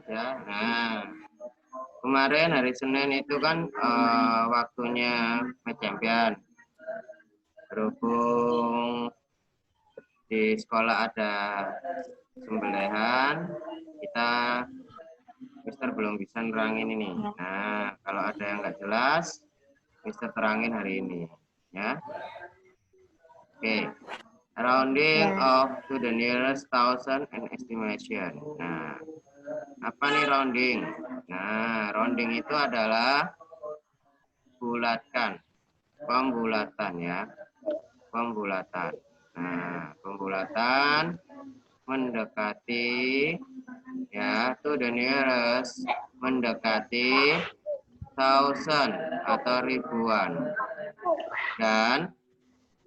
ya. Nah, kemarin hari Senin itu kan waktunya match champion. Berhubung di sekolah ada sembelihan, kita Mister belum bisa nerangin ini. Nah, kalau ada yang nggak jelas, Mister terangin hari ini, ya. Oke, rounding off to the nearest thousand and estimation. Nah, apa nih rounding? Nah, rounding itu adalah bulatkan, pembulatan ya, pembulatan. Nah, pembulatan mendekati ya to the nearest, mendekati thousand atau ribuan, dan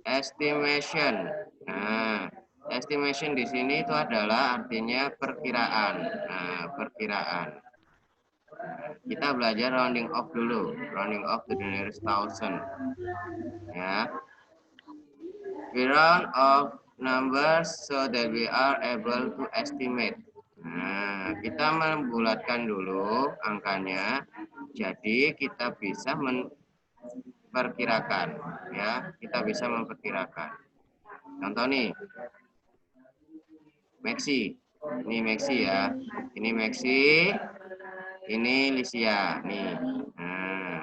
estimation. Nah, estimation di sini itu adalah artinya perkiraan. Nah, perkiraan. Kita belajar rounding off dulu, rounding off to the nearest thousand. Ya, we round off numbers so that we are able to estimate. Nah, kita membulatkan dulu angkanya, jadi kita bisa memperkirakan, ya, kita bisa memperkirakan. Contoh nih, Maxi, ini Maxi ya, ini Maxi, ini Lysia, nih. Nah,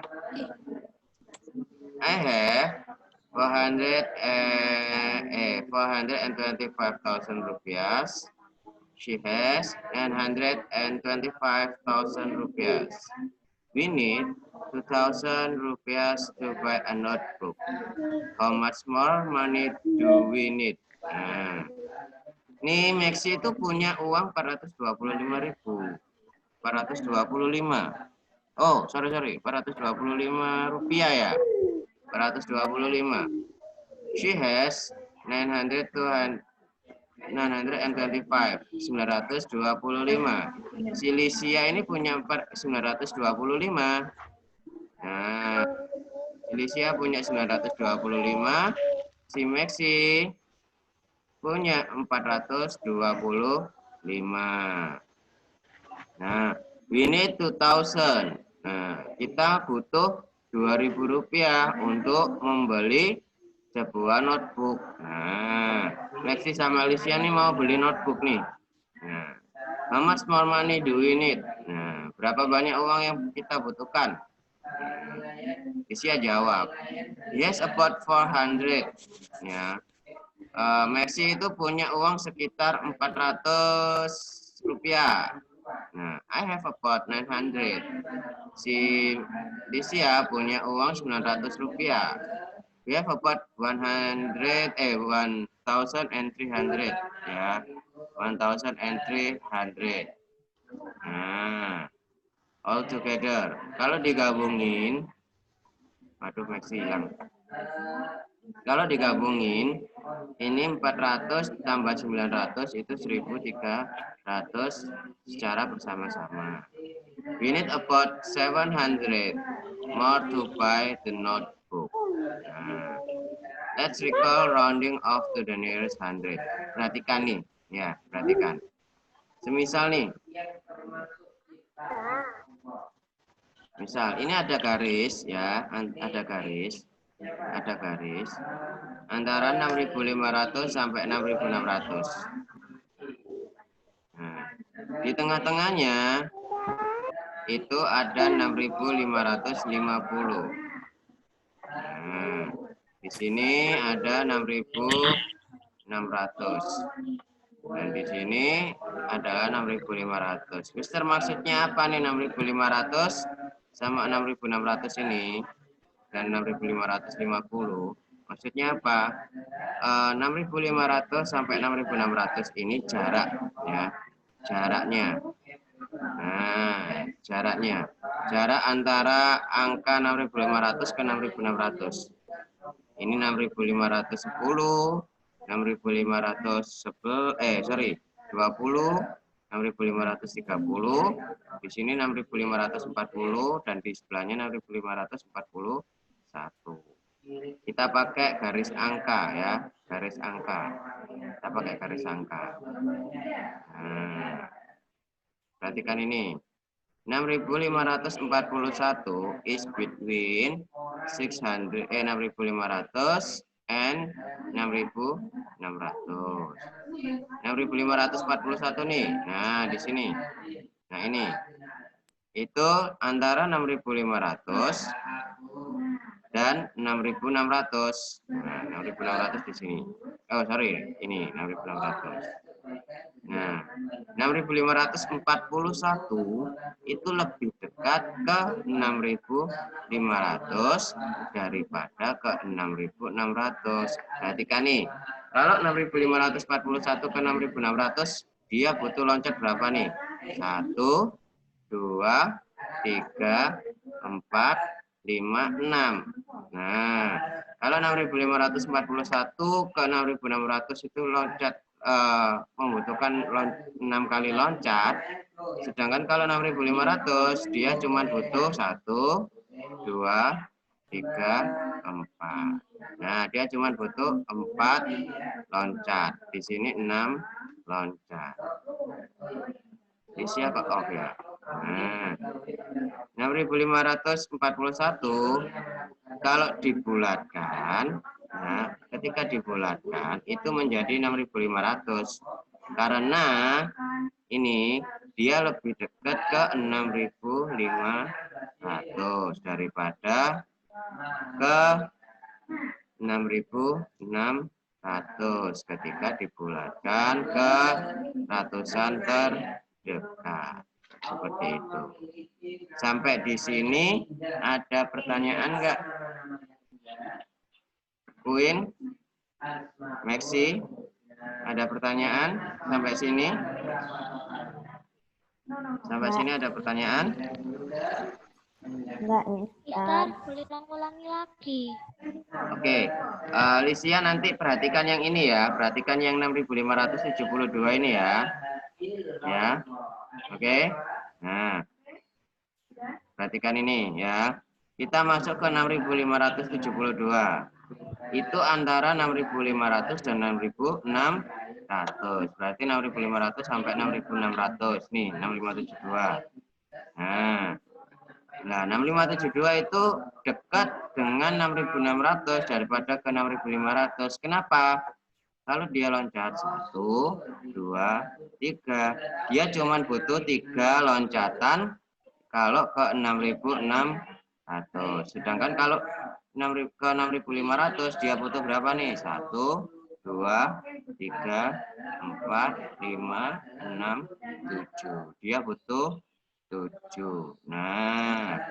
I have 425,000 rupiah. She has 925,000 rupiah. We need 2,000 rupiah to buy a notebook. How much more money do we need? Nah, ini Maxi itu punya uang 425.000. 425. Oh, sorry, 425 rupiah ya. 425. She has 925. 925. Si Lysia ini punya 925. Nah, si Lysia punya 925. Si Maxi punya 425. Nah, we need 2,000. Nah, kita butuh 2.000 rupiah untuk membeli sebuah notebook. Nah, Lexi sama Alicia nih mau beli notebook nih. Nah, how much more money do we need? Nah, berapa banyak uang yang kita butuhkan? Alicia jawab, yes, about 400. Ya. Maxi itu punya uang sekitar 400 rupiah. Nah, I have about 900. Si Lysia punya uang 900 rupiah. We have about 1,300 ya. 1,300. Nah, all together. Kalau digabungin, aduh Maxi hilang. Kalau digabungin, ini 400 tambah 900 itu 1.300 secara bersama-sama. We need about 700 more to buy the notebook. Nah, let's recall rounding off to the nearest 100. Perhatikan nih, ya, perhatikan. Semisal nih, misal ini ada garis, ya, ada garis antara 6.500 sampai 6.600. Nah, di tengah-tengahnya itu ada 6.550. Nah, di sini ada 6.600. Dan di sini adalah 6.500. Mister maksudnya apa nih 6.500 sama 6.600 ini? Dan 6.550. Maksudnya apa? 6.500 sampai 6.600 ini jarak ya. Jaraknya. Nah, jaraknya. Jarak antara angka 6.500 ke 6.600. Ini 6.510, 20, 6.530, di sini 6.540 dan di sebelahnya 6.541. Kita pakai garis angka ya, garis angka. Kita pakai garis angka. Nah, Perhatikan ini. 6.541 is between 600 6.500 and 6.600. 6.541 nih. Nah, di sini. Nah, ini. Itu antara 6.500 dan 6.600. Nah, 6.600 di sini. Oh, sorry. Ini 6.600. Nah, 6.541 itu lebih dekat ke 6.500 daripada ke 6.600. Perhatikan nih, kalau 6.541 ke 6.600, dia butuh loncat berapa nih? 1, 2, 3, 4, 5, 6. Nah, kalau 6.541 ke 6.600 itu loncat membutuhkan 6 kali loncat, sedangkan kalau 6.500 dia cuma butuh 1, 2, 3, 4. Nah, dia cuma butuh 4 loncat. Di sini 6 loncat. Isi kok off ya. Nah, 6.541 kalau dibulatkan, nah, ketika dibulatkan itu menjadi 6.500 karena ini dia lebih dekat ke 6.500 daripada ke 6.600 ketika dibulatkan ke ratusan terdekat. Seperti itu. Sampai di sini ada pertanyaan enggak? Queen, Maxi, ada pertanyaan sampai sini? Sampai sini ada pertanyaan? Enggak, Mister, boleh ulangi lagi. Oke, Lisia nanti perhatikan yang ini ya, perhatikan yang 6.572 ini ya. Ya. Oke. Nah, perhatikan ini ya. Kita masuk ke 6.572. Itu antara 6.500 dan 6.600. Berarti 6.500 sampai 6.600. Nih, 6.572. Nah, 6.572 itu dekat dengan 6.600 daripada ke 6.500. Kenapa? Kalau dia loncat 1, 2, 3, dia cuma butuh 3 loncatan kalau ke 6.600. Sedangkan kalau ke 6.500 dia butuh berapa nih? 1, 2, 3, 4, 5, 6, 7. Dia butuh 7. Nah,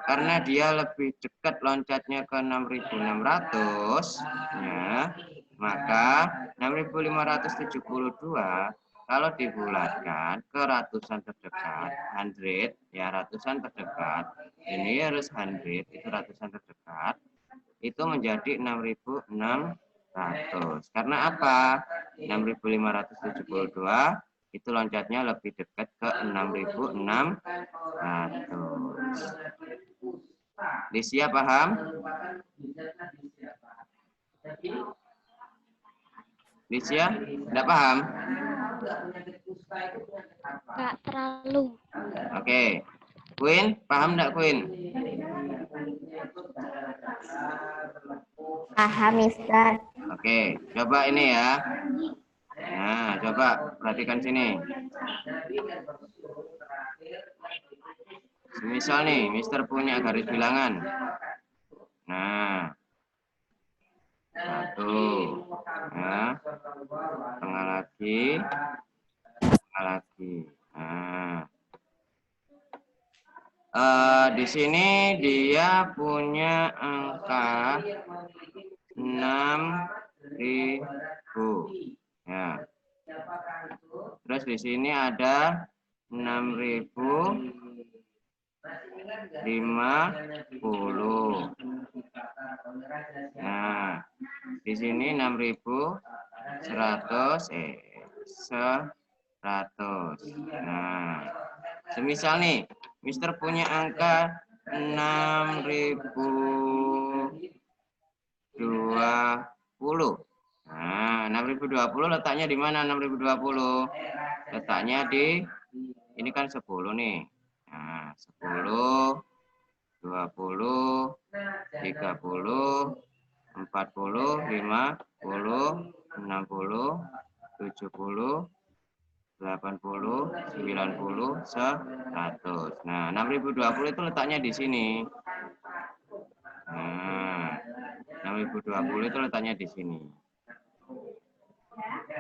karena dia lebih dekat loncatnya ke 6.600, ya, maka 6.572 kalau dibulatkan ke ratusan terdekat, 100, ya ratusan terdekat, ini harus 100, itu ratusan terdekat, itu menjadi 6.600. Karena apa? 6.572 itu loncatnya lebih dekat ke 6.600. Lisia paham? Lisia, tidak paham? Enggak terlalu. Oke. Queen, paham enggak Queen? paham, Mister. Oke, coba ini ya. Nah, coba perhatikan sini. Misal nih, Mister punya garis bilangan. Nah, 1, ya, tengah lagi, tengah lagi. Nah, di sini dia punya angka 6.000. Ya. Terus di sini ada 6.050. Nah, di sini 6.100 100. Nah, semisal nih, Mister punya angka 6.020. Nah, 6.020 letaknya di mana 6.020? Letaknya di ini kan 10 nih. Nah, 10, 20, 30, 40, 50, 60, 70, 80, 90, 100. Nah, 6020 itu letaknya di sini. Nah, 6020 itu letaknya di sini.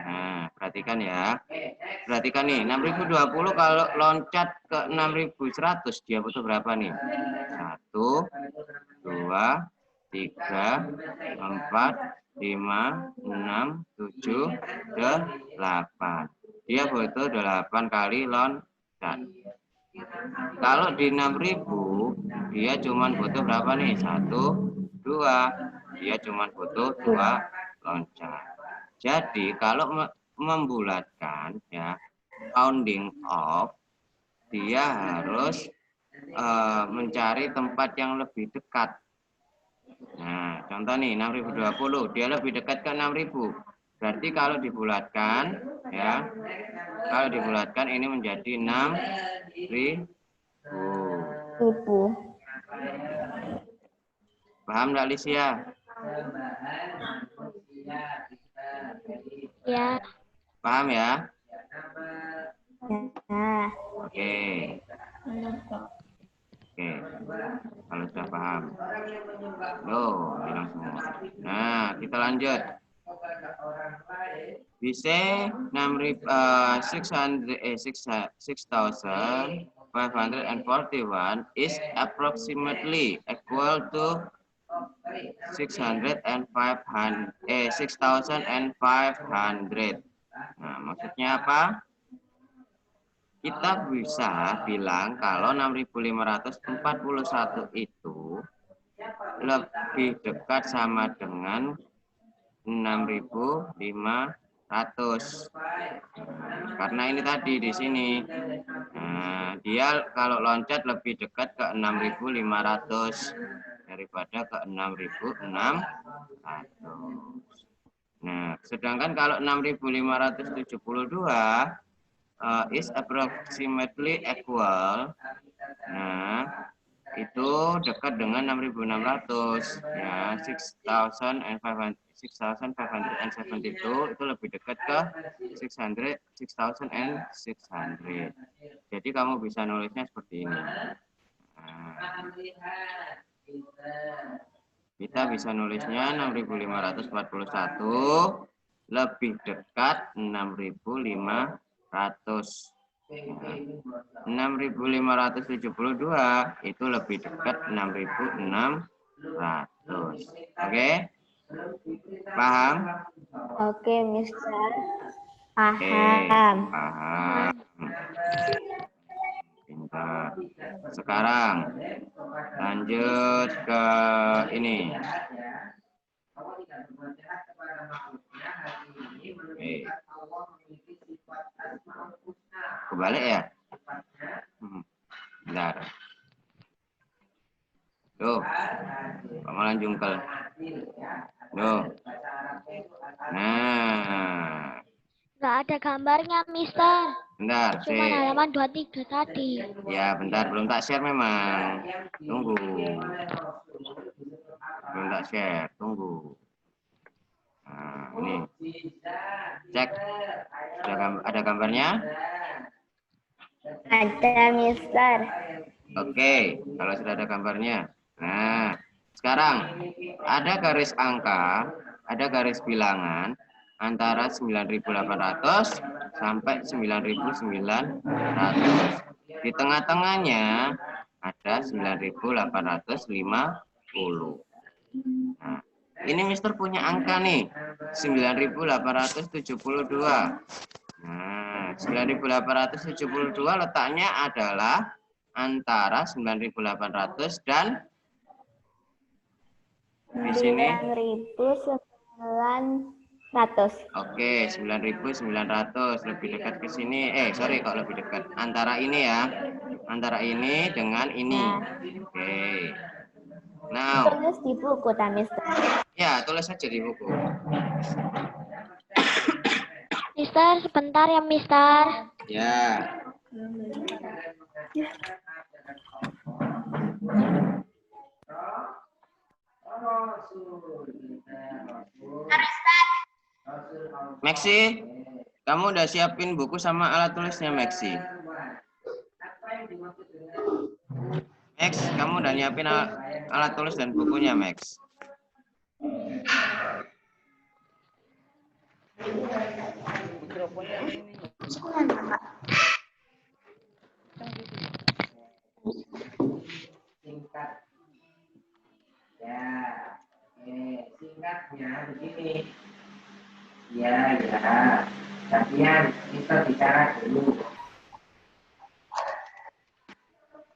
Nah, perhatikan ya. Perhatikan nih, 6020 kalau loncat ke 6100 dia butuh berapa nih? 1, 2, 3, 4, 5, 6, 7, 8. Dia butuh 8 kali loncat. Kalau di 6000 dia cuma butuh berapa nih? 1, 2. Dia cuma butuh 2 loncat. Jadi kalau membulatkan ya, rounding off, dia harus mencari tempat yang lebih dekat. Nah, contoh nih 6020, dia lebih dekat ke 6000. Berarti kalau dibulatkan ya, kalau dibulatkan ini menjadi 6000. Paham enggak, Lisia? Ya. Paham ya? Ya. Oke. Oke. Kalau sudah paham. Loh, bilang semua. Nah, kita lanjut. Bisa 6,541 is approximately equal to 6,500. Nah, maksudnya apa? Kita bisa bilang kalau 6.541 itu lebih dekat sama dengan 6.500. Karena ini tadi di sini. Nah, dia kalau loncat lebih dekat ke 6.500 daripada ke 6.600. Nah, sedangkan kalau 6.572 is approximately equal. Nah, itu dekat dengan 6.600 ya, 6,572 itu lebih dekat ke 6,600. Jadi kamu bisa nulisnya seperti ini. Nah, kita bisa nulisnya 6.541 lebih dekat 6.500. 6.572 itu lebih dekat 6.600. Oke? Paham? Oke, Mister. Oke, Paham. paham. Pintar. Sekarang lanjut ke ini. Oke. Kebalik ya? Bentar. Tuh, malah jungkel. Tuh. Nah. Nggak ada gambarnya, Mister. Bentar, Cuma halaman 23 tadi. Ya, bentar. Belum tak share memang. Tunggu. Belum tak share. Tunggu. Nah, ini. Cek. Sudah ada gambarnya? Ada, Mister. Oke, kalau sudah ada gambarnya. Nah, sekarang ada garis angka, ada garis bilangan antara 9.800 sampai 9.900. Di tengah-tengahnya ada 9.850. Nah, ini Mister punya angka nih, 9.872. Nah, 9.872 letaknya adalah antara 9.800 dan di sini 9.900. Oke, 9.900 lebih dekat ke sini. Sorry kok lebih dekat. Antara ini ya. Antara ini dengan ini. Oke. Now. Tulis di buku, Mister. Ya, tulis saja di buku. Mister, sebentar ya, Mister. Ya. Maxi, kamu udah siapin buku sama alat tulisnya, Maxi? Max, kamu udah nyiapin alat tulis dan bukunya, Max? Singkat. Ya, singkatnya begini. Ya, latihan kita bicara dulu.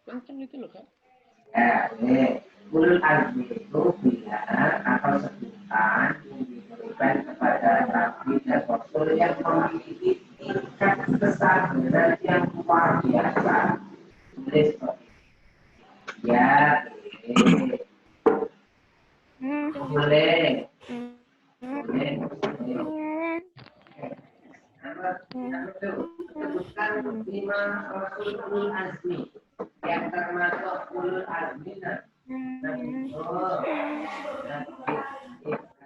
Kenceng itu loh, Kak. Ya, ulul azmi itu bilang atau sebutan yang diberikan kepada Nabi dan Rasul yang memiliki tingkat kesabaran yang luar biasa. Tulis seperti itu. Ya, boleh. Sebutkan 5 Rasul ulul azmi yang termasuk ulul azmi. Nabi Nuh,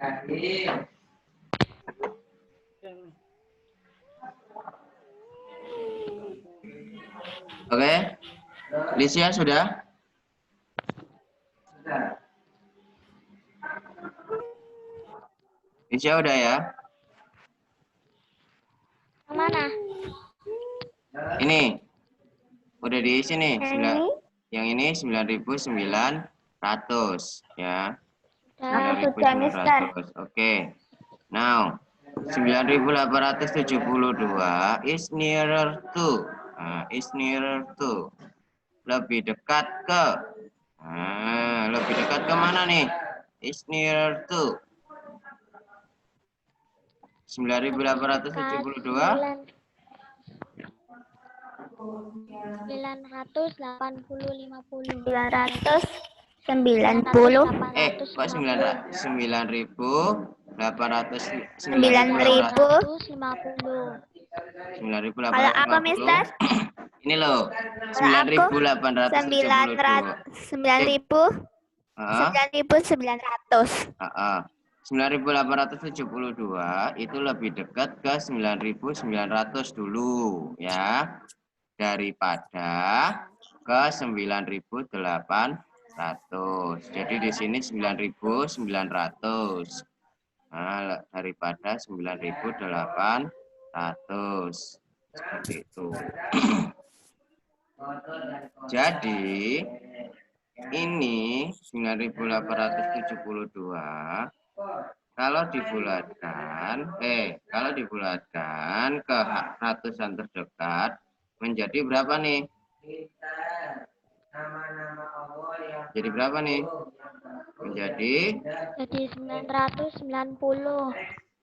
Nabi Ibrahim. Oke, Lisya sudah? Sudah. Lisya udah ya? Yang mana? Ini udah diisi nih. Yang ini 9.900 ya. Sudah, Mister. 9.900. Oke. Now 9.872 is nearer to. Is nearer to. Lebih dekat ke. Lebih dekat ke mana nih? Is nearer to. 9.872. 980, 50. 990. Kok 9.800? 9.000. Kalau aku, Mister? Ini loh. Kalau aku 9.872. 9.900. 9.872 itu lebih dekat ke 9.900 dulu ya, daripada ke 9.800. Jadi di sini 9.900. Nah, daripada 9.800. Seperti itu. Jadi ini 9.872 kalau dibulatkan ke ratusan terdekat menjadi berapa nih? Jadi berapa nih? Menjadi 990.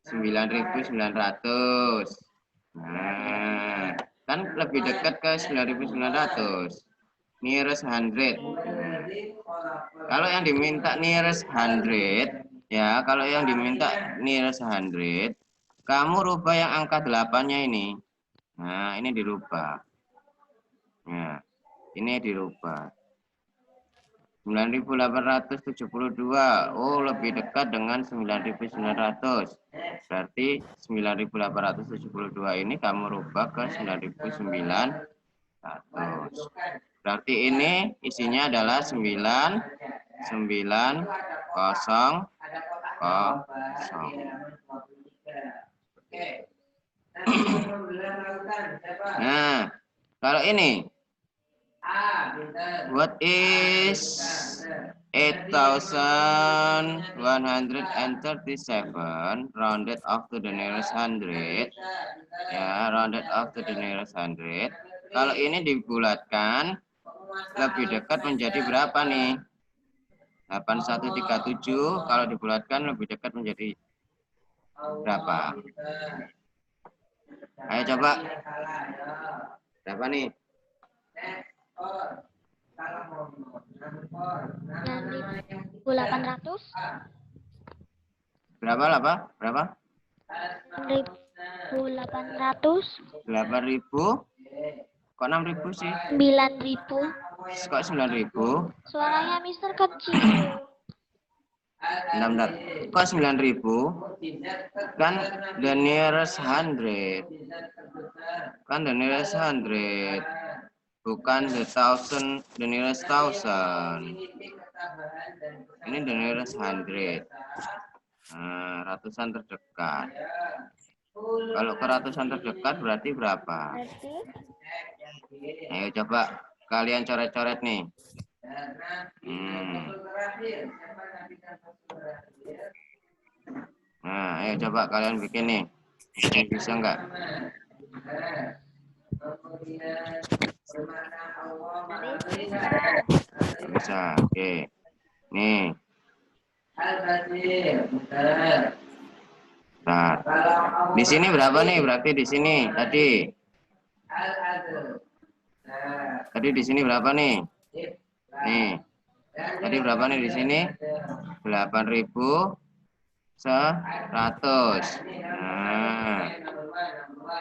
9.900. Nah, kan lebih dekat ke 9.900. Nearest 100. Kalau yang diminta nearest 100, ya, kalau yang diminta nearest 100, kamu rubah yang angka 8-nya ini. Nah, ini dirubah. Nah, ini dirubah. 9.872. Oh, lebih dekat dengan 9.900. Berarti 9.872 ini kamu rubah ke 9.900. Berarti ini isinya adalah 9.900. Nah, kalau ini, what is 8,137 rounded off to the nearest 100? Ya, rounded off to the nearest 100. Kalau ini dibulatkan, lebih dekat menjadi berapa nih? 8137. Kalau dibulatkan lebih dekat menjadi berapa? Ayo coba. Berapa nih? 9.800. Berapa? 9.800. 8.000. Kok 6.000 sih? 9.000. Kok 9.000? Suaranya Mister kecil. Bentar. Kok 9.000? Kan the nearest 100. Kan the nearest 100. Bukan the thousand, the nearest 1000. Ini the nearest 100. Nah, ratusan terdekat. Kalau ke ratusan terdekat berarti berapa? Berarti Ayo coba kalian coret-coret nih. Nah, ayo coba kalian bikin nih. Bisa nggak? Bisa. Oke. Nih. Nah, di sini berapa nih? Berarti di sini tadi. Tadi di sini berapa nih? Nih. Tadi berapa nih di sini? 8.100. Nah.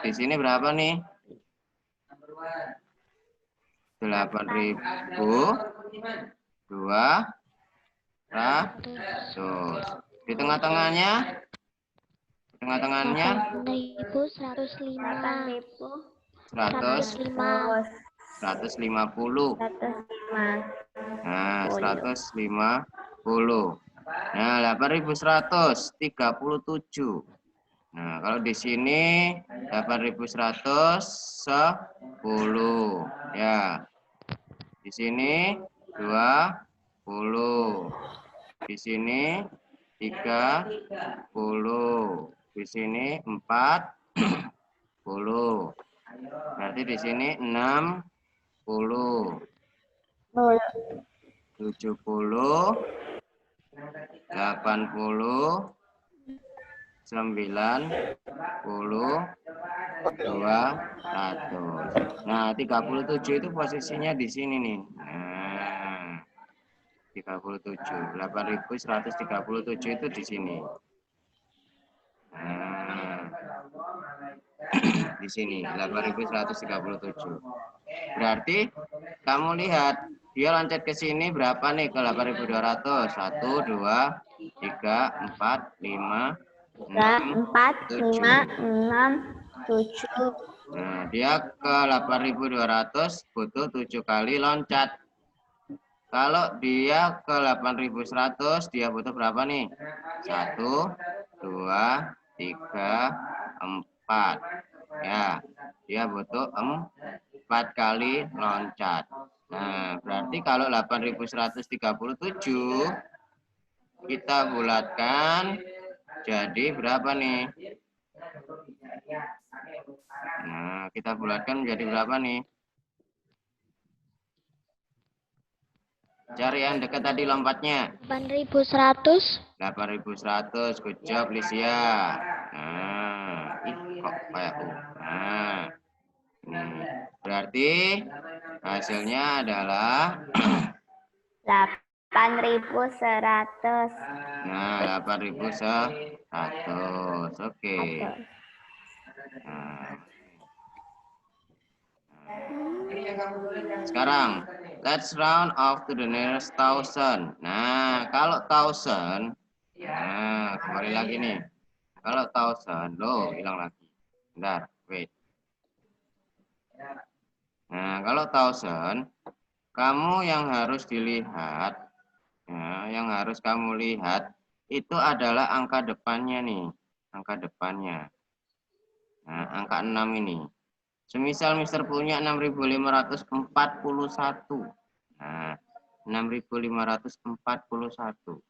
Di sini berapa nih? 8.200. Di tengah-tengahnya? Di tengah-tengahnya? 8.105. 150. 105. Nah, 150. Nah, 8.137. Nah, kalau di sini 8.110. Ya. Di sini 20. Di sini 30. Di sini 40. Berarti di sini 60. 70. 80. 90. 200. Nah, 37 itu posisinya di sini nih. Nah, 37. 8.137 itu di sini. Nah, di sini 8.137. Berarti kamu lihat dia loncat ke sini berapa nih ke 8.200? 1, 2, 3, 4, 5, 6, 4, 7. 5, 6, 7. Nah, dia ke 8.200 butuh 7 kali loncat. Kalau dia ke 8.100 dia butuh berapa nih? 1, 2, 3, 4. Ya, dia butuh 4 kali loncat. Nah, berarti kalau 8.137 kita bulatkan jadi berapa nih? Nah, kita bulatkan menjadi berapa nih? Cari yang dekat tadi lompatnya. 8.100. 8.100. Good job, Lysia. Nah, kok kayak Nah, ini berarti hasilnya adalah 8.100. nah 8.100. Oke. Nah. Sekarang let's round off to the nearest 1000. Nah, kalau 1000, nah kembali lagi nih. Kalau 1000, loh hilang lagi. Bentar, wait. Nah, kalau 1000, kamu yang harus dilihat, ya, yang harus kamu lihat itu adalah angka depannya nih, angka depannya. Nah, angka 6 ini. Semisal Mister punya 6.541. Nah, 6.541.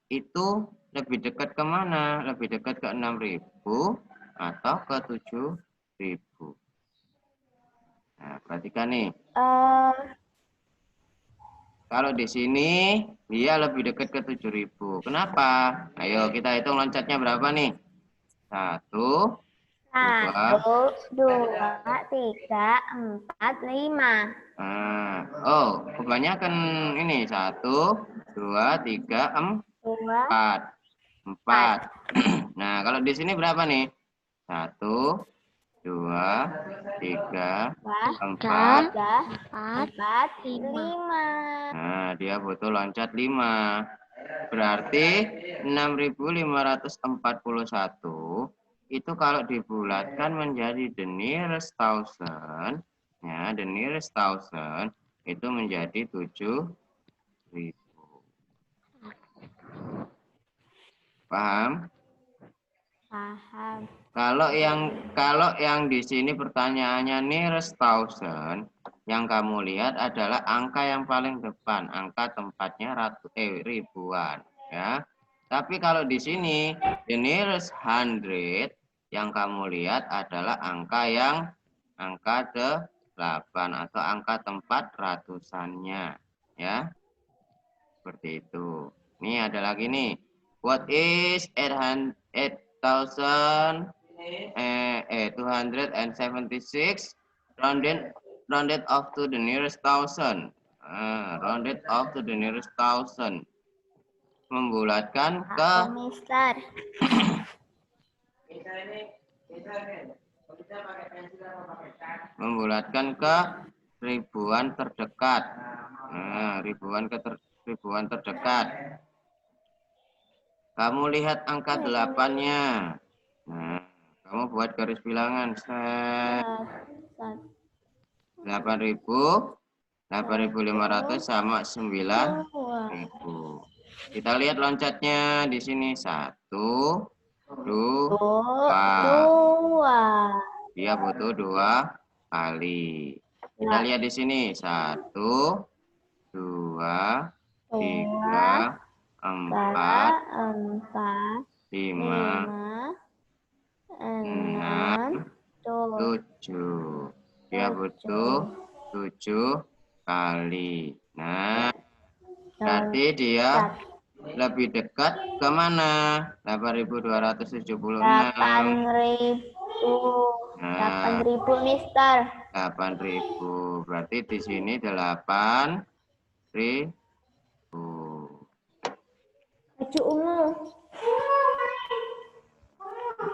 Itu lebih dekat ke mana? Lebih dekat ke 6.000 atau ke 7.000? Nah, perhatikan nih. Kalau di sini dia lebih dekat ke 7.000. Kenapa? Ayo kita hitung loncatnya berapa nih? 1, 1, 2, 3, 4, 5. Nah, oh, kebanyakan ini 1, 2, 3, 4. 4. Nah, kalau di sini berapa nih? 1, 2, 3, 4. 4, 5. Nah, dia butuh loncat 5. Berarti 6.541 itu kalau dibulatkan menjadi the nearest thousand, ya, the nearest thousand itu menjadi 7.000. Paham? Paham. Kalau yang di sini pertanyaannya nearest thousand, yang kamu lihat adalah angka yang paling depan, angka tempatnya ribuan, ya. Tapi kalau di sini the nearest 100, yang kamu lihat adalah angka 8 atau angka tempat ratusannya, ya. Seperti itu. Ini ada lagi nih. What is 8,276 rounded off to the nearest thousand? Rounded off to the nearest thousand. Membulatkan ke Mister. ribuan terdekat. Ribuan terdekat. Kamu lihat angka 8-nya. Nah, kamu buat garis bilangan. 8.500 sama 9.000. Kita lihat loncatnya di sini. 1, 2. Dia butuh 2 kali. Kita lihat di sini. 1, 2, 3, 4, 5, 6, 7. Dia butuh 7 kali. Nah, berarti dia lebih dekat ke mana? 8.276. 8.000. 8.000, Mister. 8.000. Berarti di sini 8.000. Baju ungu.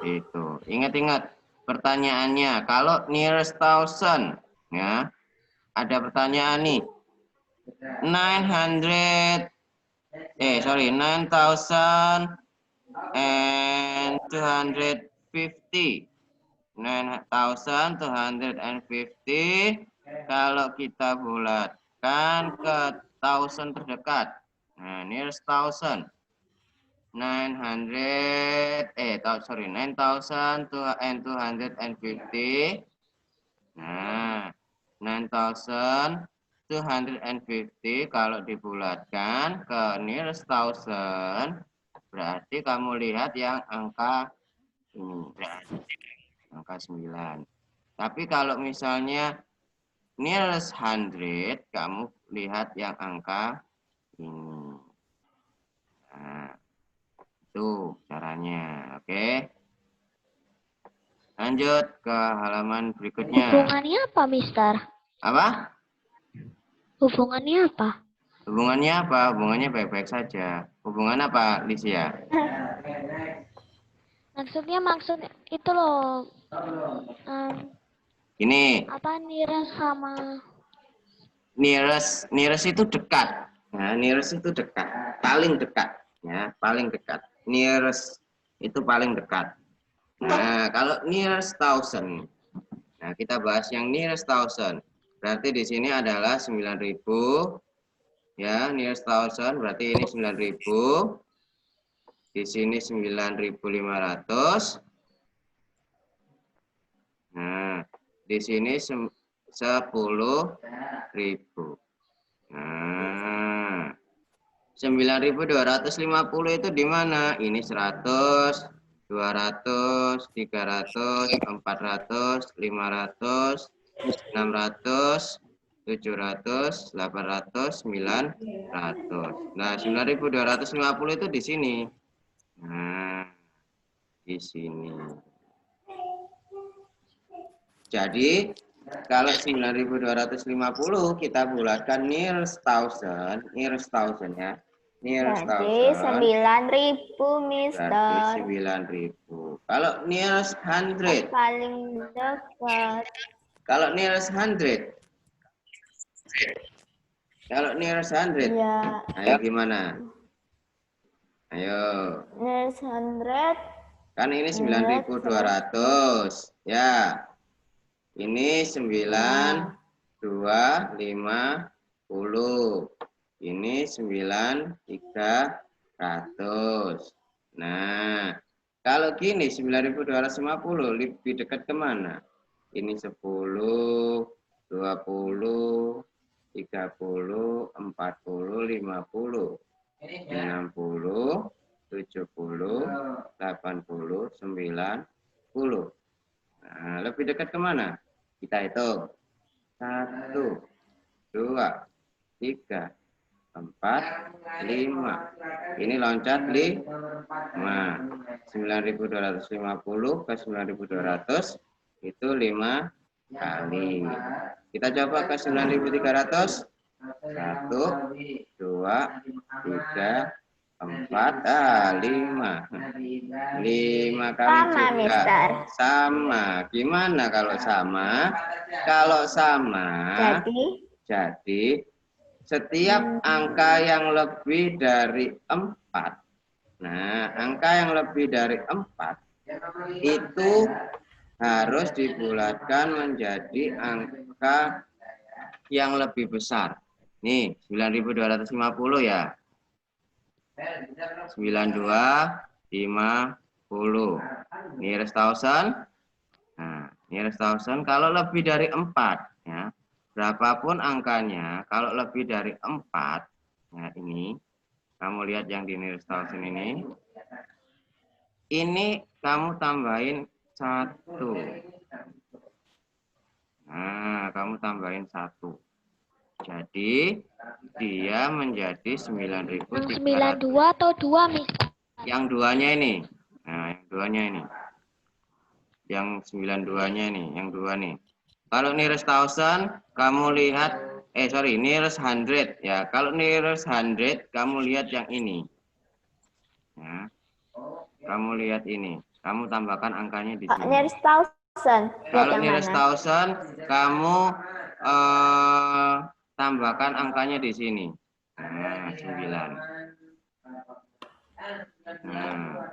Itu. Ingat-ingat pertanyaannya. Kalau nearest thousand, ya, ada pertanyaan nih. 9,250. 9,250. Kalau kita bulatkan ke thousand terdekat. Nah, nearest thousand. 9,250. Nah, 9,250 kalau dibulatkan ke nearest thousand, berarti kamu lihat yang angka ini, angka 9. Tapi kalau misalnya nearest 100, kamu lihat yang angka ini. Nah, itu caranya, oke? Lanjut ke halaman berikutnya. Hubungannya apa, Mister? Apa? Hubungannya apa? Hubungannya apa? Hubungannya baik-baik saja. Hubungan apa, Lisia? Maksud itu loh. Ini. Apa nearest sama Nearest itu dekat. Nah, nearest itu dekat, paling dekat, ya, paling dekat. Nearest itu paling dekat. Nah, kalau nearest thousand, nah kita bahas yang nearest thousand. Berarti di sini adalah 9.000, ya, nearest thousand. Berarti ini 9.000. Di sini 9.500. Nah, di sini 10.000. Nah, 9.250 itu di mana? Ini 100, 200, 300, 400, 500, 600, 700, 800, 900. Nah, 9.250 itu di sini. Nah, di sini. Jadi, kalau 9.250 kita bulatkan nearest thousand ya. Nearest Jadi thousand 9.000, berarti Mister. 9.000. Kalau nearest hundred, Paling dekat. kalau nearest hundred, kalau nearest hundred, Ya, ayo gimana? Ayo, nearest 100. kan ini 9.200, ya. Ini 9.250. Ini 9.300. Nah, kalau gini 9.250 lebih dekat kemana? Ini 10, 20, 30, 40, 50, 60, 70, 80, 90. Nah, lebih dekat kemana? Kita hitung. 1, 2, 3, 4, 5. Ini loncat 5. 9.250 ke 9.200 itu 5 kali. Kita coba ke 9.300. 1, 2, 3, 4, 5. 5 kali Sama, juga. Mister. Sama. Gimana kalau sama? Kalau sama, jadi setiap angka yang lebih dari 4. Nah, angka yang lebih dari 4 itu harus dibulatkan menjadi angka yang lebih besar. Nih, 9.250 ya. 9250. Nearest thousand. Nah, nearest thousand kalau lebih dari 4 ya. Berapapun angkanya, kalau lebih dari 4 ya ini. Kamu lihat yang di nearest thousand ini. Ini kamu tambahin 1. Nah, kamu tambahin 1. Jadi dia menjadi 9.300. Yang 92 atau 2, Mister? Yang duanya ini. Nah, yang duanya ini. Yang 92-nya ini, yang 2 nih. Kalau nearest thousand, kamu lihat nearest 100 ya. Kalau nearest 100, kamu lihat yang ini. Ya. Kamu lihat ini. Kamu tambahkan angkanya di sini. Nearest 1,000. Kalau nearest thousand, kamu tambahkan angkanya di sini. Nah, 9. Nah.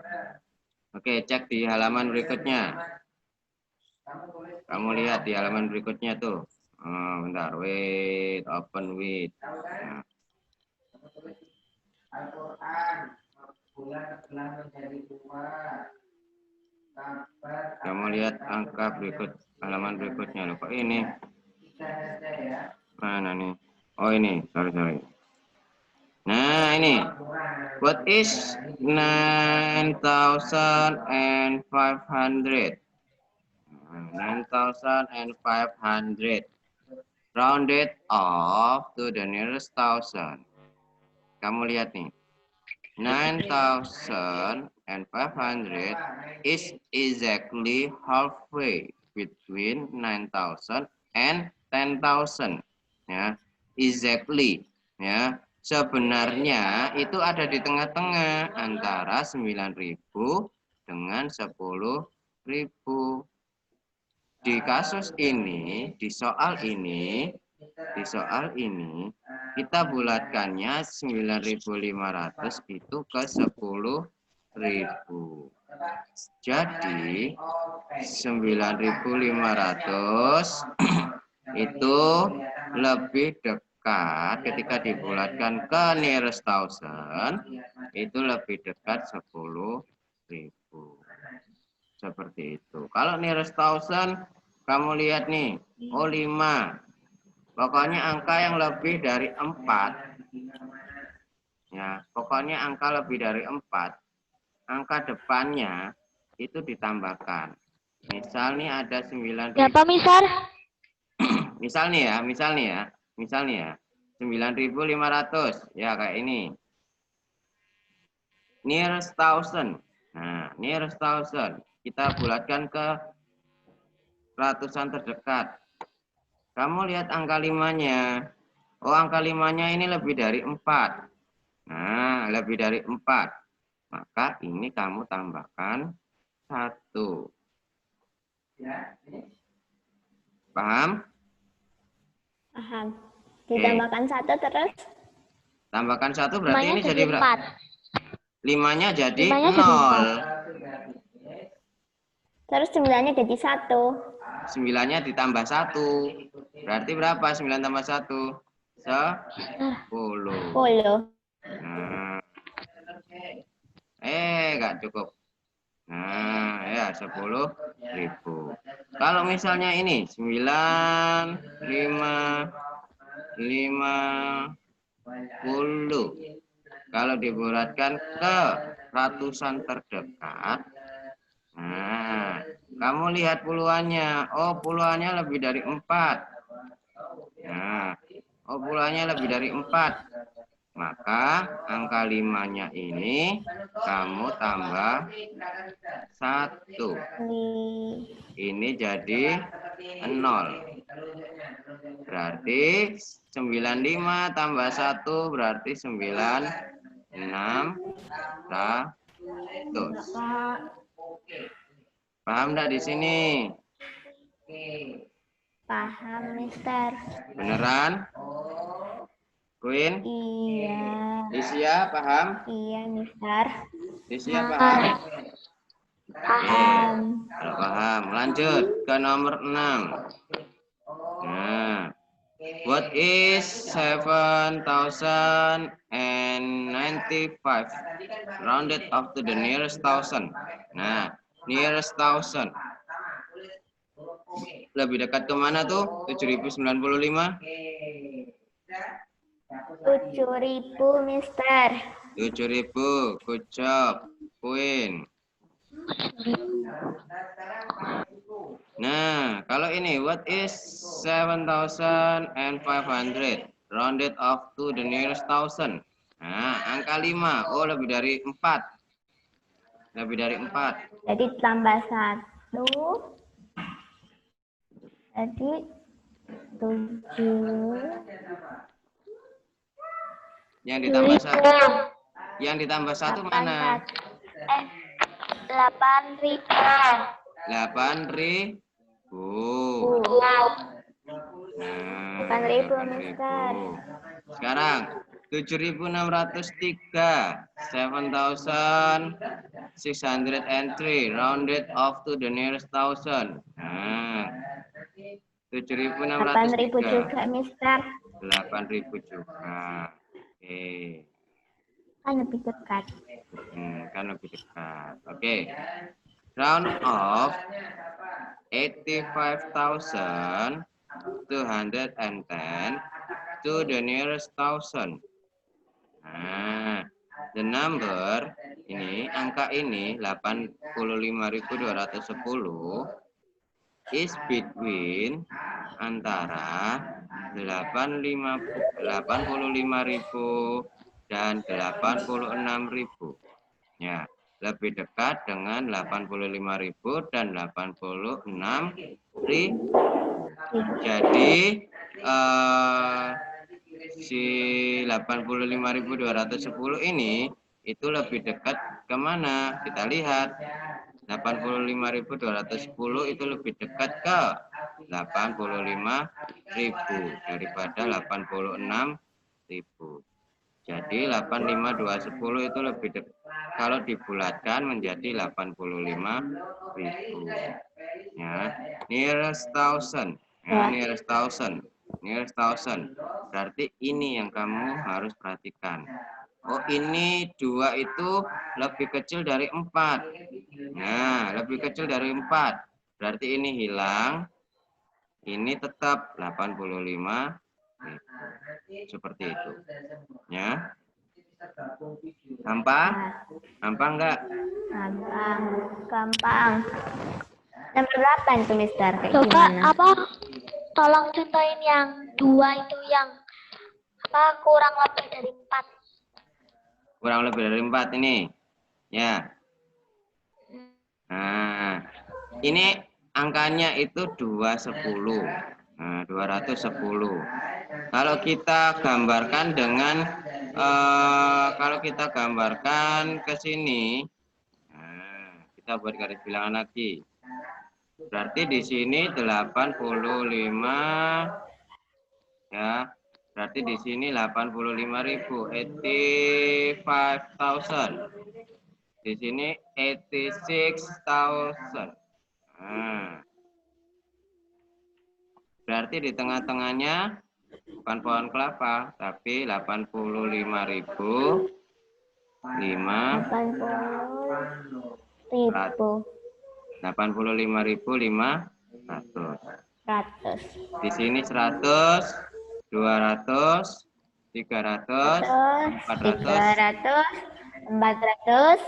Oke, cek di halaman berikutnya. Kamu lihat di halaman berikutnya tuh. Bentar, wait, open with. Nah. Kamu lihat angka berikut, halaman berikutnya loh. Kok ini? Mana nih? Oh ini, sorry. Nah ini, what is 9,500? 9,500 rounded off to the nearest thousand. Kamu lihat nih, 9,500 is exactly halfway between 9,000 and 10,000. Ya, exactly. Ya, sebenarnya itu ada di tengah-tengah antara 9.000 dengan 10.000. Di kasus ini, di soal ini kita bulatkannya 9.500 itu ke 10.000. Jadi 9.500 itu lebih dekat ketika dibulatkan ke nearest thousand, itu lebih dekat 10.000. Seperti itu. Kalau nearest thousand, kamu lihat nih, 5. Pokoknya angka yang lebih dari 4. Ya, pokoknya angka lebih dari 4. Angka depannya itu ditambahkan. Misal nih ada 9.000. Berapa, Mister? Misalnya ya. 9.500. Ya, kayak ini. Nearest thousand. Nah, nearest thousand. Kita bulatkan ke ratusan terdekat. Kamu lihat angka 5-nya. Oh, angka 5-nya ini lebih dari 4. Nah, lebih dari 4. Maka ini kamu tambahkan 1. Paham? Paham. Ditambahkan 1 terus Tambahkan 1 berarti Limanya ini jadi berapa? 4. 5-nya jadi Limanya jadi 0. terus 9-nya jadi 1. 9-nya ditambah 1. Berarti berapa? 9 tambah 1? 10. 10. Nah, nggak cukup. Nah, ya 10.000. Kalau misalnya ini 9, 5, 50. Kalau dibulatkan ke ratusan terdekat, nah, kamu lihat puluhannya. Oh, puluhannya lebih dari 4. Nah, oh, puluhannya lebih dari 4. Maka angka 5-nya ini kamu tambah 1. Ini jadi 0. Berarti 95 tambah 1 berarti 9600. Paham enggak di sini? Paham, Mister. Beneran? Queen? Iya. Lisia paham? Iya, Mister. Lisia paham? Paham. Kalau paham, lanjut ke nomor 6. Nah, what is 7,095 rounded up to the nearest thousand? Nah, nearest thousand. Lebih dekat ke mana tuh? 7.095? 7.000, Mister. 7.000. Good job, Queen. Nah, kalau ini, what is 7,500 rounded off to the nearest thousand? Nah, angka 5. Oh, lebih dari 4. Lebih dari 4. Jadi tambah 1. Jadi 7. Yang ditambah 1. Yang ditambah 1 mana? 8.000. 8.000. Nah, 8.000, 8.000. Mister. Sekarang 7.603. 7,603 rounded off to the nearest thousand. Nah, 8.000 7.603. juga, Mister. 8.000 juga. Oke. Kan lebih dekat. Kan lebih dekat. Oke. Round off 85,210 to the nearest thousand. Nah, the number ini, angka ini 85.210 is between antara 85.000 dan 86.000. Ya, lebih dekat dengan 85.000 dan 86.000. Jadi si 85.210 ini itu lebih dekat kemana? Kita lihat 85.210 itu lebih dekat ke 85.000 daripada 86.000. Jadi 85.210 itu lebih dekat. Kalau dibulatkan menjadi 85.000. Ya, nearest thousand. Ya, nearest thousand. Nearest thousand. Berarti ini yang kamu harus perhatikan. Oh, ini 2 itu lebih kecil dari 4. Nah, lebih kecil dari 4. Berarti ini hilang. Ini tetap 85. Seperti itu. Ya. Gampang? Gampang enggak? Gampang. Gampang. Nomor 8 itu, Mister. Kayak Coba gimana? tolong contohin yang 2 itu yang kurang lebih dari 4. Kurang lebih dari 4 ini. Ya. Nah, ini angkanya itu 210. Nah, 210. Kalau kita gambarkan dengan kalau kita gambarkan ke sini, nah, kita buat garis bilangan lagi. Berarti di sini 85 ya. Berarti di sini 85.000, 85.000. Di sini 86.000. Nah. Berarti di tengah-tengahnya bukan pohon kelapa, tapi 85.000. 85.500. 100. Di sini 100, 200, 300, 400, 400,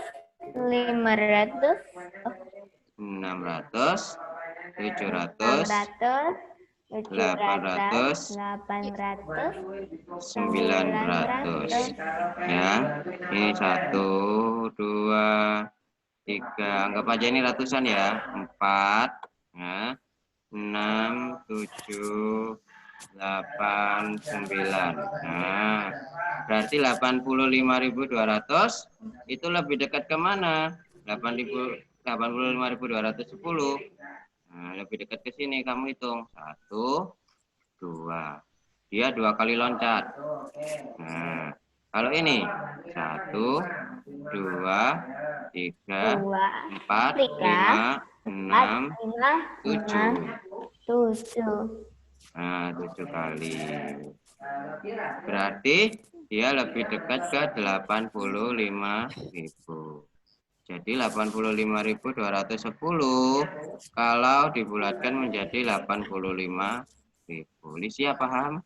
500, 600, 700, 800, 900. Ya, ini 1, 2, 3. Anggap aja ini ratusan ya. 4, ya. 6, 7, 8, 9. Nah, berarti 85.200 itu lebih dekat ke mana? 85.210. Nah, lebih dekat ke sini, kamu hitung. 1, 2. Dia 2 kali loncat. Nah, kalau ini 1, 2, 3, 4, 5, 6, 7. 7. Nah, 7 kali. Berarti dia lebih dekat ke 85.000. Jadi 85.210 kalau dibulatkan menjadi 85.000. Lisia paham?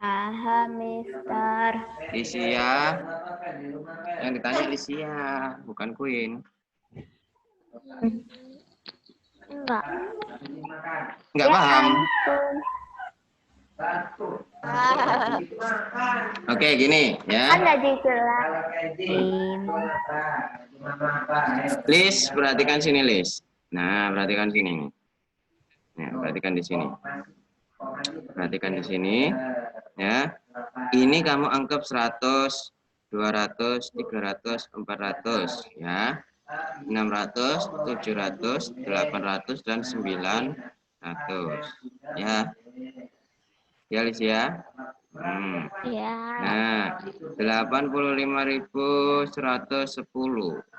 Paham, Mister. Lisia. Yang ditanya Lisia, bukan Queen. Enggak. Enggak paham. Oke, gini ya. Kan udah dijelasin. Lis, perhatikan sini, Lis. Nah, perhatikan sini. Nah, perhatikan di sini. Perhatikan di sini. Ya. Ini kamu anggap 100, 200, 300, 400. Ya. 600, 700, 800, dan 900. Ya. Ya, Lis ya. Ya. Nah, 85.110,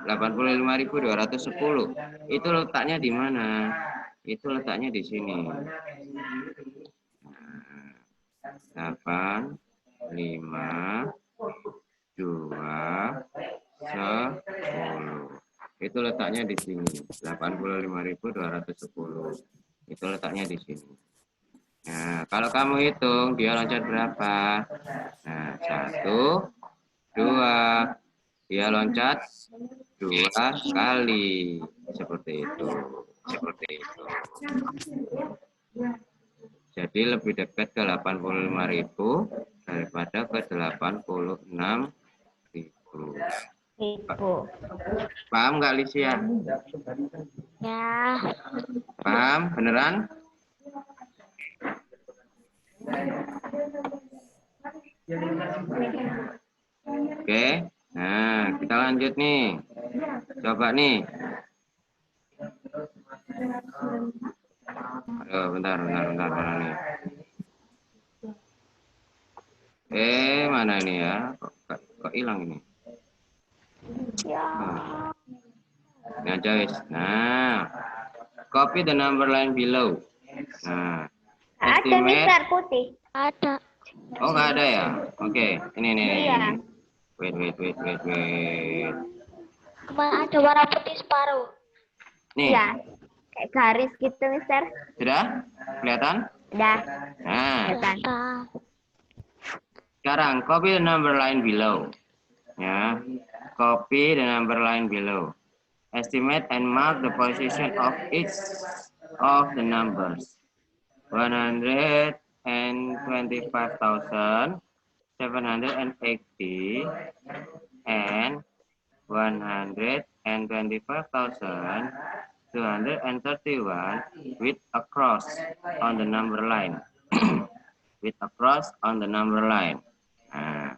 85.210 itu letaknya di mana? Itu letaknya di sini. Nah, 8, 5, 2, 10. Itu letaknya di sini. 85.210. Itu letaknya di sini. Nah, kalau kamu hitung, dia loncat berapa? Nah, 1, 2. Dia loncat 2 kali. Seperti itu. Seperti itu. Jadi lebih dekat ke 85.000 daripada ke 86.000. Paham nggak, Lisia? Ya. Paham? Beneran? Oke, nah kita lanjut nih. Coba nih. Aduh, bentar nih. Mana ini ya? Kok hilang ini? Ini aja, guys. Nah, copy the number line below. Nah, Ada, Mister, putih. Ada. Oh, nggak ada ya? Oke, ini. Iya. Wait. Kemana ada warna putih separuh? Nih, Iya. Kayak garis gitu, Mister. sudah? Kelihatan? Udah. Nah, Kelihatan. sekarang copy the number line below. Ya, copy the number line below. Estimate and mark the position of each of the numbers. 125,780 and 125,231 with a cross on the number line. with a cross on the number line. Nah,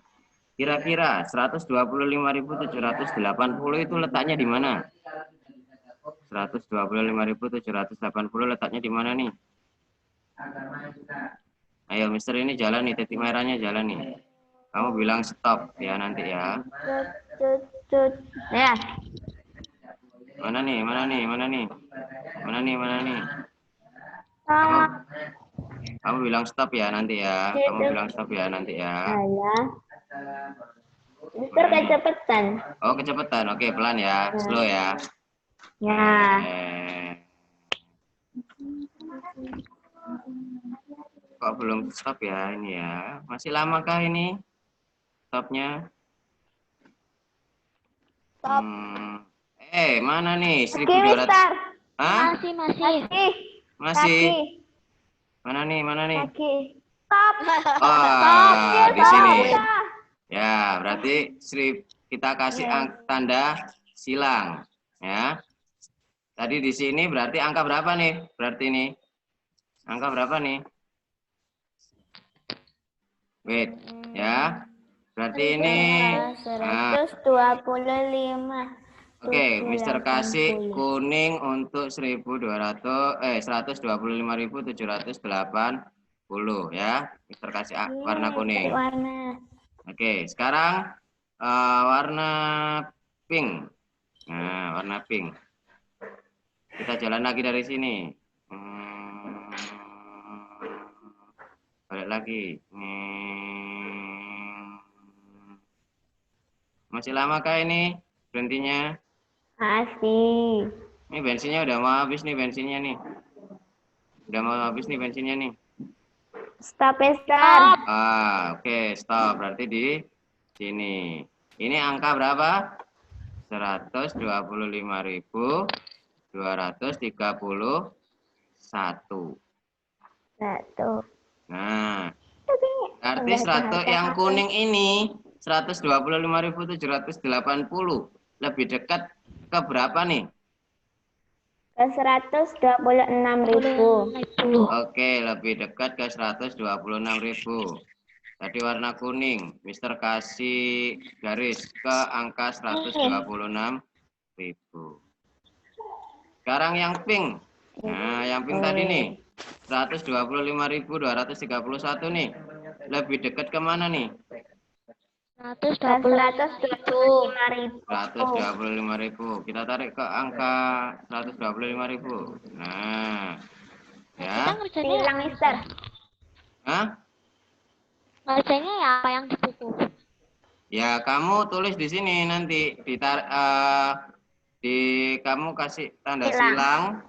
kira-kira 125.780 itu letaknya di mana? 125.780 letaknya di mana nih? Ayo, Mister ini jalan nih, titik merahnya jalan nih. Kamu bilang stop ya nanti ya. Tut. Ya. Mana nih? Stop. Kamu bilang stop ya nanti ya. Kamu bilang stop ya nanti ya. Saya. Mister kecepatan. Oh, kecepatan. Oke, pelan ya. Slow ya. Ya. Kok belum stop ya ini ya? Masih lamakah ini stopnya? Stop. Mana nih? Oke, 1.200. Mister. Hah? Masih. Masih. Kaki. Mana nih? Kaki. Stop. Di sini. Stop. Ya, berarti kita kasih tanda silang, ya. Tadi di sini berarti angka berapa nih? Berarti ini angka berapa nih? Wait, ya. Berarti ini 125. Oke, Mister kasih kuning untuk 125.780 ya. Mister kasih warna kuning. Warna. Oke, sekarang warna pink. Nah, warna pink. Kita jalan lagi dari sini. Balik lagi. Masih lama kah ini berhentinya? Masih. Ini bensinnya udah mau habis nih bensinnya nih. Udah mau habis nih bensinnya nih. Stop, Mister. Oke, stop. Berarti di sini. Ini angka berapa? 125.231. Nah, berarti 100 yang kuning ini 125.780 lebih dekat ke berapa nih? Ke 126.000. Oke, lebih dekat ke 126.000. Tadi warna kuning, Mister kasih garis ke angka 126.000. Sekarang yang pink. Nah, yang pink tadi nih 125.231 nih. Lebih dekat ke mana nih? 125.000. Kita tarik ke angka 125.000. Nah, ya. Silang, Mister. Hah? Ngerjainnya ya apa yang di buku? Ya, kamu tulis di sini nanti kamu kasih tanda silang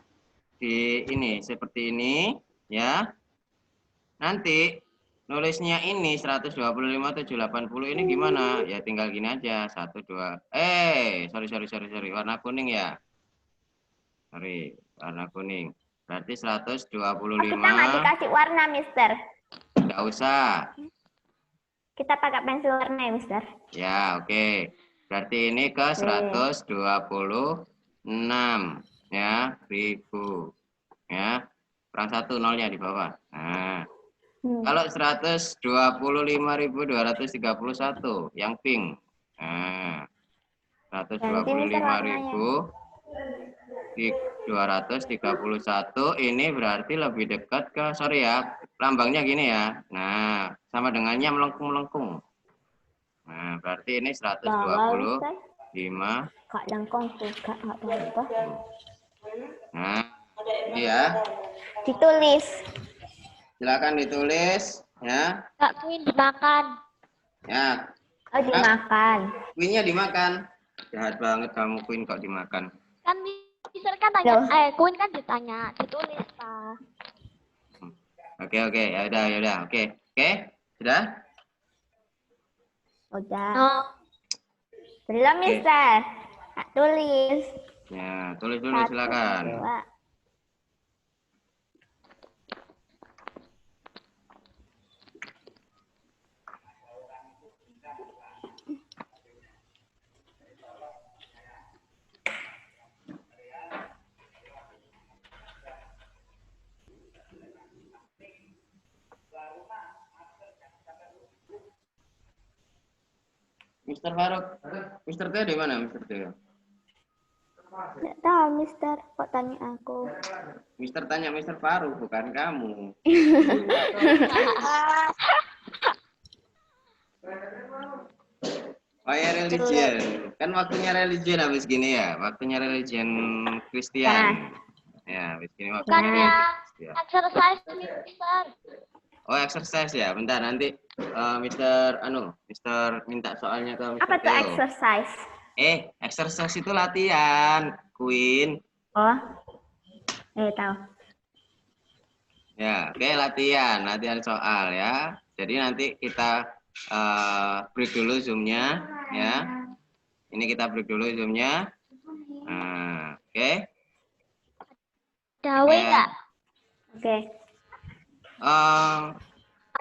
di ini seperti ini, ya. Nanti nulisnya ini 125.780 ini gimana? Ya tinggal gini aja. 1 2 sorry. Warna kuning ya. Sorry, warna kuning. Berarti 125. Kita nggak dikasih warna, Mister. Enggak usah. Kita pakai pensil warna ya, Mister. Ya, oke. Berarti ini ke 126 ya, ribu. Ya. Kurang 1 nolnya di bawah. Nah. Kalau 125.231 yang pink. Nah. 125.231 ini berarti lebih dekat ke, sorry ya, lambangnya gini ya. Nah, sama dengannya melengkung-melengkung. Nah, berarti ini 125. Kak lengkung juga nggak apa-apa. Nah, ini ya. Ditulis. Silakan ditulis ya. Kak Queen dimakan. Ya. Oh, dimakan. Queen-nya dimakan. Jahat banget kamu Queen kok dimakan. Kan Mister kan tanya, Queen kan ditanya, ditulis Pak. Oke, ya udah. Oke. Sudah? Udah. Oh. Belum, Mister. Tulis. Ya, tulis dulu silakan. 1, 2. Mister Faruk. Mister Teo di mana, Mister Teo? Nggak tahu, Mister. Kok tanya aku? Mister tanya Mister Faruk, bukan kamu. Oh ya, religion. Kan waktunya religion habis gini ya. Waktunya religion Kristen. Ya, habis gini waktunya Bukannya Kristen. exercise, Mister. Oh, exercise ya. Bentar nanti Mister minta soalnya ke Mister Apa tuh Teo. exercise? Exercise itu latihan, Queen. Oh, tahu. Ya, oke, latihan soal ya. Jadi nanti kita break dulu Zoom-nya ya. Ini kita break dulu Zoom-nya. Nah, oke. Dawe Ya. nggak? Oke.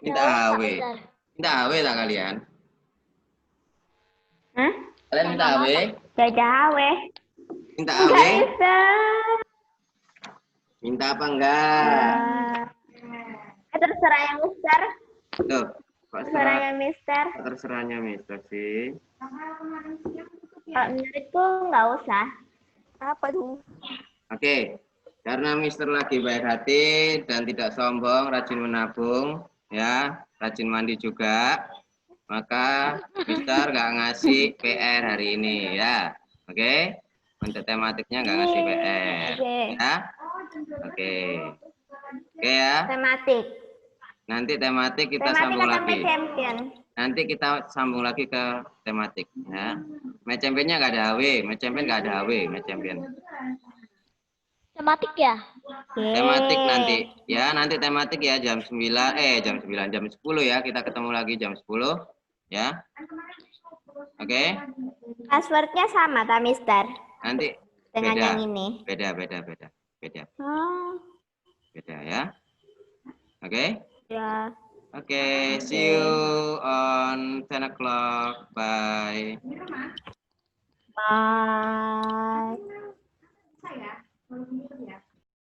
Minta Dawe nggak, HW. Mister? Minta HW tak kalian? Hah? Kalian minta HW? Jajah weh. Minta HW? Enggak bisa. Minta apa enggak? Terserah yang Mister. Tuh, kok Terserah yang Mister. terserahnya Mister sih. Kalau menurutku nggak usah. Apa tuh? Oke, karena Mister lagi baik hati dan tidak sombong, rajin menabung, ya, rajin mandi juga, maka Mister nggak ngasih PR hari ini, ya. Oke, untuk tematiknya nggak ngasih PR, Oke. ya. Oke, oke ya. Tematik. Nanti tematik kita Tematik sambung atau lagi. Match Champion? Nanti kita sambung lagi ke tematik, ya. Match Champion-nya nggak ada HW, Match Champion nggak ada HW, Match Champion. Tematik ya? Tematik nanti ya, nanti tematik ya jam 9 jam 10 ya, kita ketemu lagi jam 10 ya. Oke. Passwordnya sama tak Mister? Nanti Dengan beda. yang ini. Beda Oh, ya. Oke. ya. Oke, see you on 10 o'clock. Bye. Bye.